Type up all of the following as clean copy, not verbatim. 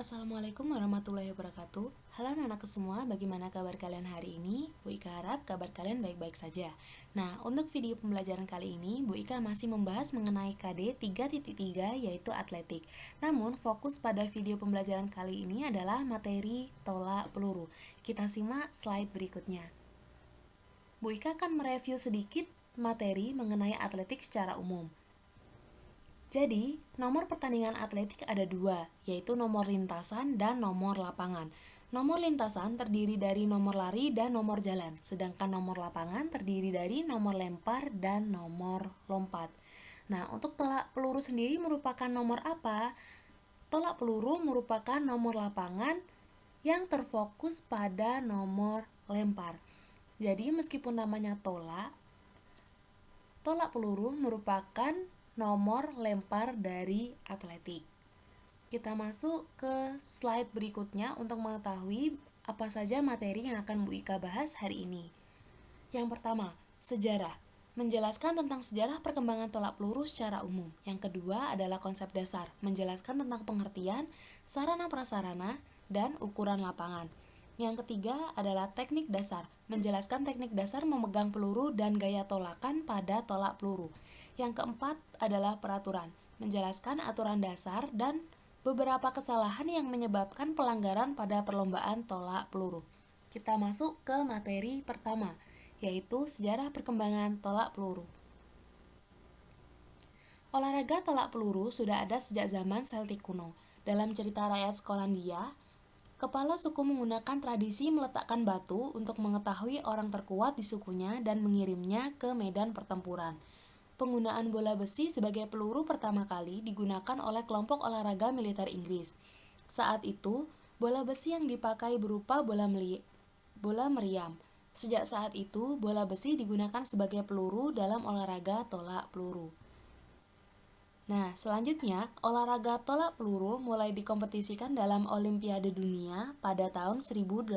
Assalamualaikum warahmatullahi wabarakatuh. Halo anak-anakku semua, bagaimana kabar kalian hari ini? Bu Ika harap kabar kalian baik-baik saja. Nah, untuk video pembelajaran kali ini, Bu Ika masih membahas mengenai KD 3.3 yaitu atletik. Namun, fokus pada video pembelajaran kali ini adalah materi tolak peluru. Kita simak slide berikutnya. Bu Ika akan mereview sedikit materi mengenai atletik secara umum. Jadi, nomor pertandingan atletik ada dua, yaitu nomor lintasan dan nomor lapangan. Nomor lintasan terdiri dari nomor lari dan nomor jalan, sedangkan nomor lapangan terdiri dari nomor lempar dan nomor lompat. Nah, untuk tolak peluru sendiri merupakan nomor apa? Tolak peluru merupakan nomor lapangan yang terfokus pada nomor lempar. Jadi, meskipun namanya tolak peluru merupakan nomor lempar dari atletik. Kita masuk ke slide berikutnya untuk mengetahui apa saja materi yang akan Bu Ika bahas hari ini. Yang pertama, sejarah. Menjelaskan tentang sejarah perkembangan tolak peluru secara umum. Yang kedua adalah konsep dasar, menjelaskan tentang pengertian, sarana-prasarana, dan ukuran lapangan. Yang ketiga adalah teknik dasar, menjelaskan teknik dasar memegang peluru dan gaya tolakan pada tolak peluru. Yang keempat adalah peraturan, menjelaskan aturan dasar dan beberapa kesalahan yang menyebabkan pelanggaran pada perlombaan tolak peluru. Kita masuk ke materi pertama, yaitu sejarah perkembangan tolak peluru. Olahraga tolak peluru sudah ada sejak zaman Celtic kuno. Dalam cerita rakyat Skotlandia, kepala suku menggunakan tradisi meletakkan batu untuk mengetahui orang terkuat di sukunya dan mengirimnya ke medan pertempuran. Penggunaan bola besi sebagai peluru pertama kali digunakan oleh kelompok olahraga militer Inggris. Saat itu, bola besi yang dipakai berupa bola meriam. Sejak saat itu, bola besi digunakan sebagai peluru dalam olahraga tolak peluru. Nah, selanjutnya, olahraga tolak peluru mulai dikompetisikan dalam Olimpiade Dunia pada tahun 1896.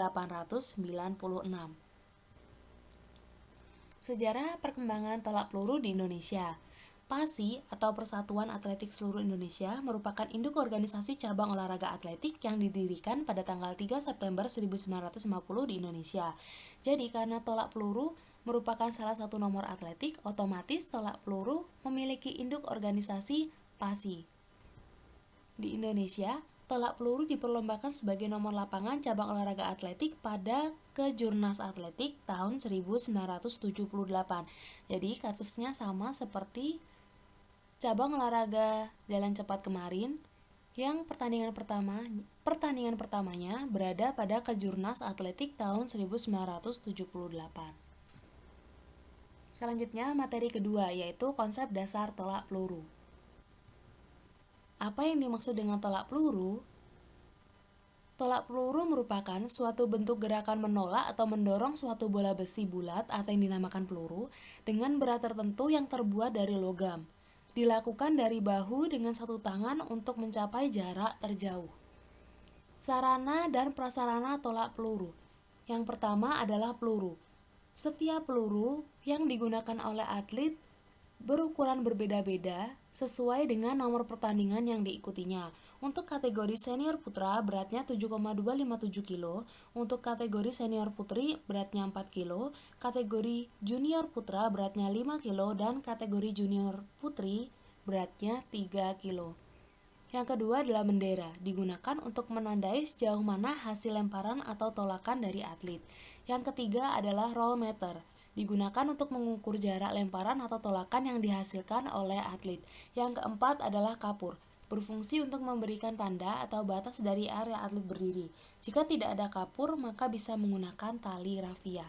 Sejarah perkembangan tolak peluru di Indonesia. PASI atau Persatuan Atletik Seluruh Indonesia merupakan induk organisasi cabang olahraga atletik yang didirikan pada tanggal 3 September 1950 di Indonesia. Jadi karena tolak peluru merupakan salah satu nomor atletik, otomatis tolak peluru memiliki induk organisasi PASI. Di Indonesia, tolak peluru diperlombakan sebagai nomor lapangan cabang olahraga atletik pada Kejurnas Atletik tahun 1978. Jadi kasusnya sama seperti cabang olahraga jalan cepat kemarin yang pertandingan pertamanya berada pada Kejurnas Atletik tahun 1978. Selanjutnya materi kedua yaitu konsep dasar tolak peluru. Apa yang dimaksud dengan tolak peluru? Tolak peluru merupakan suatu bentuk gerakan menolak atau mendorong suatu bola besi bulat atau yang dinamakan peluru dengan berat tertentu yang terbuat dari logam. Dilakukan dari bahu dengan satu tangan untuk mencapai jarak terjauh. Sarana dan prasarana tolak peluru. Yang pertama adalah peluru. Setiap peluru yang digunakan oleh atlet berukuran berbeda-beda sesuai dengan nomor pertandingan yang diikutinya. Untuk kategori senior putra beratnya 7,257 kg, untuk kategori senior putri beratnya 4 kg, kategori junior putra beratnya 5 kg, dan kategori junior putri beratnya 3 kg. Yang kedua adalah bendera, digunakan untuk menandai sejauh mana hasil lemparan atau tolakan dari atlet. Yang ketiga adalah roll meter, digunakan untuk mengukur jarak lemparan atau tolakan yang dihasilkan oleh atlet. Yang keempat adalah kapur, berfungsi untuk memberikan tanda atau batas dari area atlet berdiri. Jika tidak ada kapur, maka bisa menggunakan tali rafia.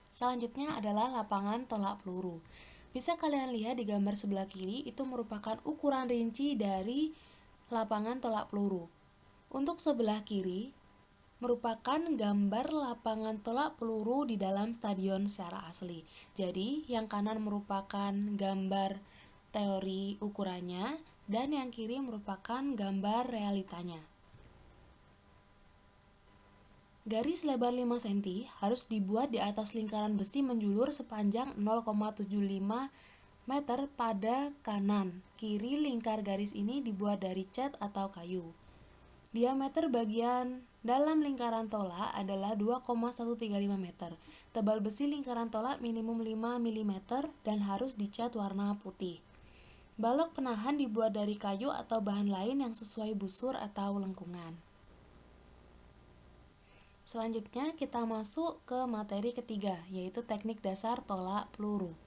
Selanjutnya adalah lapangan tolak peluru. Bisa kalian lihat di gambar sebelah kiri, itu merupakan ukuran rinci dari lapangan tolak peluru. Untuk sebelah kiri, merupakan gambar lapangan tolak peluru di dalam stadion secara asli. Jadi, yang kanan merupakan gambar teori ukurannya, dan yang kiri merupakan gambar realitanya. Garis lebar 5 cm harus dibuat di atas lingkaran besi menjulur sepanjang 0,75 meter pada kanan. Kiri lingkar garis ini dibuat dari cat atau kayu. Diameter bagian dalam lingkaran tolak adalah 2,135 meter. Tebal besi lingkaran tolak minimum 5 mm dan harus dicat warna putih. Balok penahan dibuat dari kayu atau bahan lain yang sesuai busur atau lengkungan. Selanjutnya kita masuk ke materi ketiga, yaitu teknik dasar tolak peluru.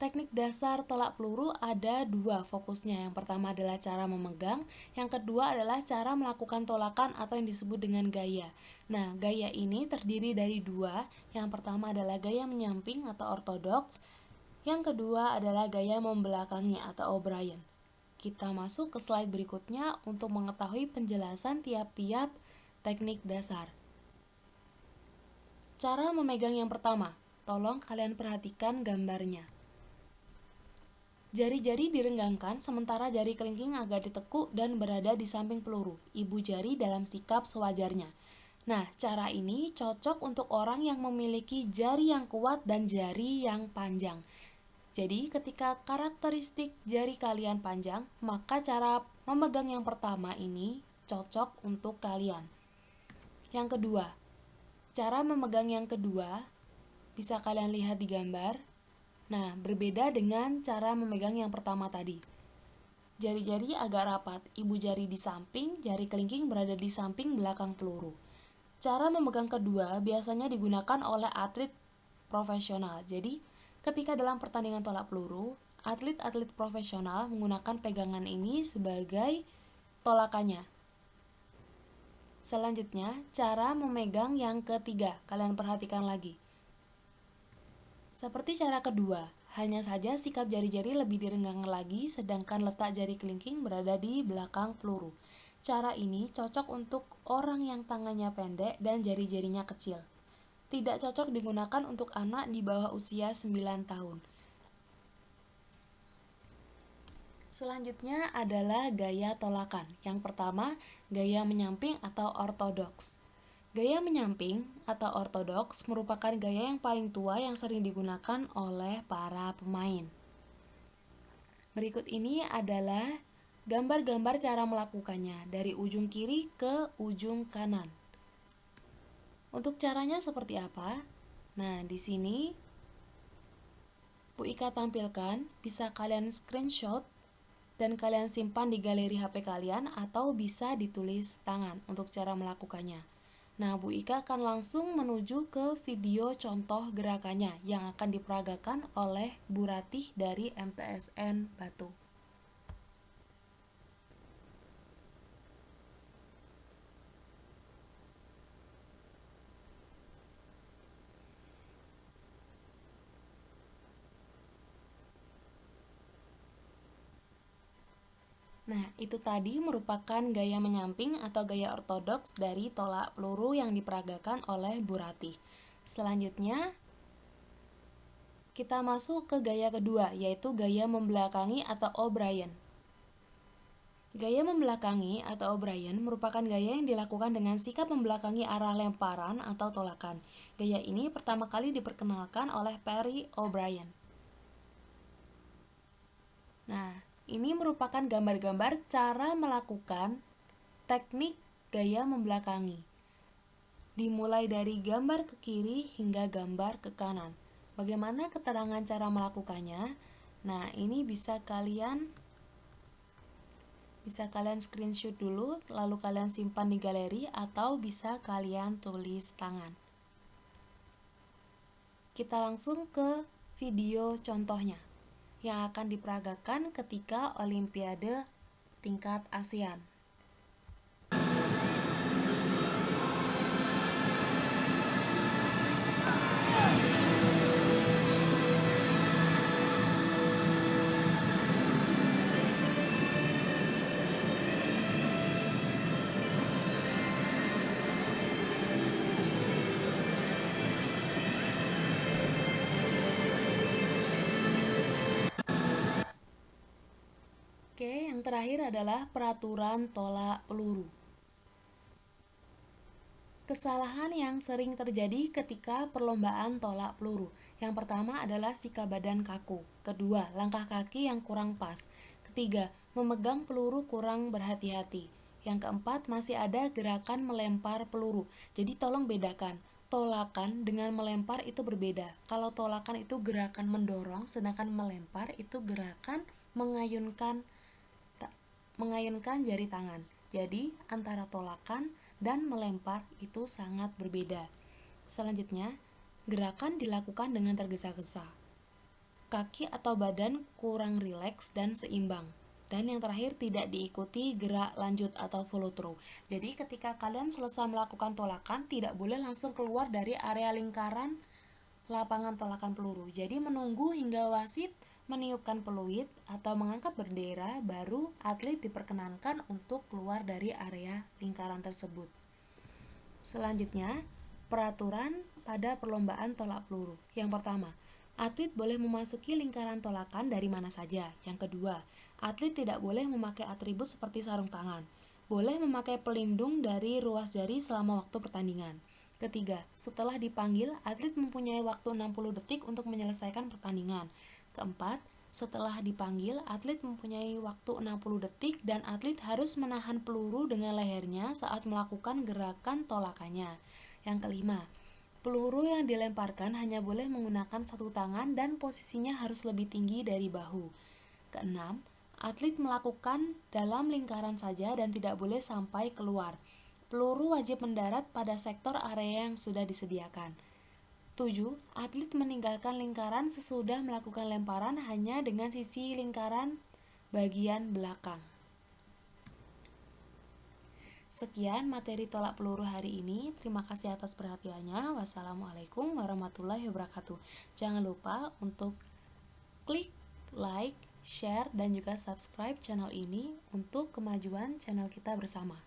Teknik dasar tolak peluru ada dua fokusnya. Yang pertama adalah cara memegang, yang kedua adalah cara melakukan tolakan atau yang disebut dengan gaya. Nah, gaya ini terdiri dari dua. Yang pertama adalah gaya menyamping atau ortodoks, yang kedua adalah gaya membelakangi atau O'Brien. Kita masuk ke slide berikutnya untuk mengetahui penjelasan tiap-tiap teknik dasar. Cara memegang yang pertama, tolong kalian perhatikan gambarnya. Jari-jari direnggangkan sementara jari kelingking agak ditekuk dan berada di samping peluru. Ibu jari dalam sikap sewajarnya. Nah, cara ini cocok untuk orang yang memiliki jari yang kuat dan jari yang panjang. Jadi, ketika karakteristik jari kalian panjang, maka cara memegang yang pertama ini cocok untuk kalian. Yang kedua, cara memegang yang kedua bisa kalian lihat di gambar. Nah, berbeda dengan cara memegang yang pertama tadi. Jari-jari agak rapat, ibu jari di samping, jari kelingking berada di samping belakang peluru. Cara memegang kedua biasanya digunakan oleh atlet profesional. Jadi, ketika dalam pertandingan tolak peluru, atlet-atlet profesional menggunakan pegangan ini sebagai tolakannya. Selanjutnya, cara memegang yang ketiga. Kalian perhatikan lagi. Seperti cara kedua, hanya saja sikap jari-jari lebih direnggang lagi, sedangkan letak jari kelingking berada di belakang peluru. Cara ini cocok untuk orang yang tangannya pendek dan jari-jarinya kecil. Tidak cocok digunakan untuk anak di bawah usia 9 tahun. Selanjutnya adalah gaya tolakan. Yang pertama, gaya menyamping atau ortodoks. Gaya menyamping atau ortodoks merupakan gaya yang paling tua yang sering digunakan oleh para pemain. Berikut ini adalah gambar-gambar cara melakukannya dari ujung kiri ke ujung kanan. Untuk caranya seperti apa? Nah, di sini Bu Ika tampilkan, bisa kalian screenshot dan kalian simpan di galeri HP kalian atau bisa ditulis tangan untuk cara melakukannya. Nah, Bu Ika akan langsung menuju ke video contoh gerakannya yang akan diperagakan oleh Bu Ratih dari MTSN Batu. Nah, itu tadi merupakan gaya menyamping atau gaya ortodoks dari tolak peluru yang diperagakan oleh Bu Ratih. Selanjutnya, kita masuk ke gaya kedua, yaitu gaya membelakangi atau O'Brien. Gaya membelakangi atau O'Brien merupakan gaya yang dilakukan dengan sikap membelakangi arah lemparan atau tolakan. Gaya ini pertama kali diperkenalkan oleh Perry O'Brien. Nah, ini merupakan gambar-gambar cara melakukan teknik gaya membelakangi. Dimulai dari gambar ke kiri hingga gambar ke kanan. Bagaimana keterangan cara melakukannya? Nah, ini bisa kalian screenshot dulu, lalu kalian simpan di galeri atau bisa kalian tulis tangan. Kita langsung ke video contohnya yang akan diperagakan ketika Olimpiade tingkat ASEAN. Oke, yang terakhir adalah peraturan tolak peluru. Kesalahan yang sering terjadi ketika perlombaan tolak peluru. Yang pertama adalah sikap badan kaku. Kedua, langkah kaki yang kurang pas. Ketiga, memegang peluru kurang berhati-hati. Yang keempat, masih ada gerakan melempar peluru. Jadi tolong bedakan, tolakan dengan melempar itu berbeda. Kalau tolakan itu gerakan mendorong, sedangkan melempar itu gerakan mengayunkan jari tangan. Jadi antara tolakan dan melempar itu sangat berbeda. Selanjutnya, gerakan dilakukan dengan tergesa-gesa. Kaki atau badan kurang rileks dan seimbang. Dan yang terakhir, tidak diikuti gerak lanjut atau follow through. Jadi ketika kalian selesai melakukan tolakan, tidak boleh langsung keluar dari area lingkaran lapangan tolakan peluru. Jadi menunggu hingga wasit meniupkan peluit atau mengangkat bendera, baru atlet diperkenankan untuk keluar dari area lingkaran tersebut. Selanjutnya, peraturan pada perlombaan tolak peluru. Yang pertama, atlet boleh memasuki lingkaran tolakan dari mana saja. Yang kedua, atlet tidak boleh memakai atribut seperti sarung tangan. Boleh memakai pelindung dari ruas jari selama waktu pertandingan. Ketiga, setelah dipanggil, atlet mempunyai waktu 60 detik untuk menyelesaikan pertandingan. Keempat, setelah dipanggil, atlet mempunyai waktu 60 detik dan atlet harus menahan peluru dengan lehernya saat melakukan gerakan tolakannya. Yang kelima, peluru yang dilemparkan hanya boleh menggunakan satu tangan dan posisinya harus lebih tinggi dari bahu. Keenam, atlet melakukan dalam lingkaran saja dan tidak boleh sampai keluar. Peluru wajib mendarat pada sektor area yang sudah disediakan. 7. Atlet meninggalkan lingkaran sesudah melakukan lemparan hanya dengan sisi lingkaran bagian belakang. Sekian materi tolak peluru hari ini. Terima kasih atas perhatiannya. Wassalamualaikum warahmatullahi wabarakatuh. Jangan lupa untuk klik like, share, dan juga subscribe channel ini untuk kemajuan channel kita bersama.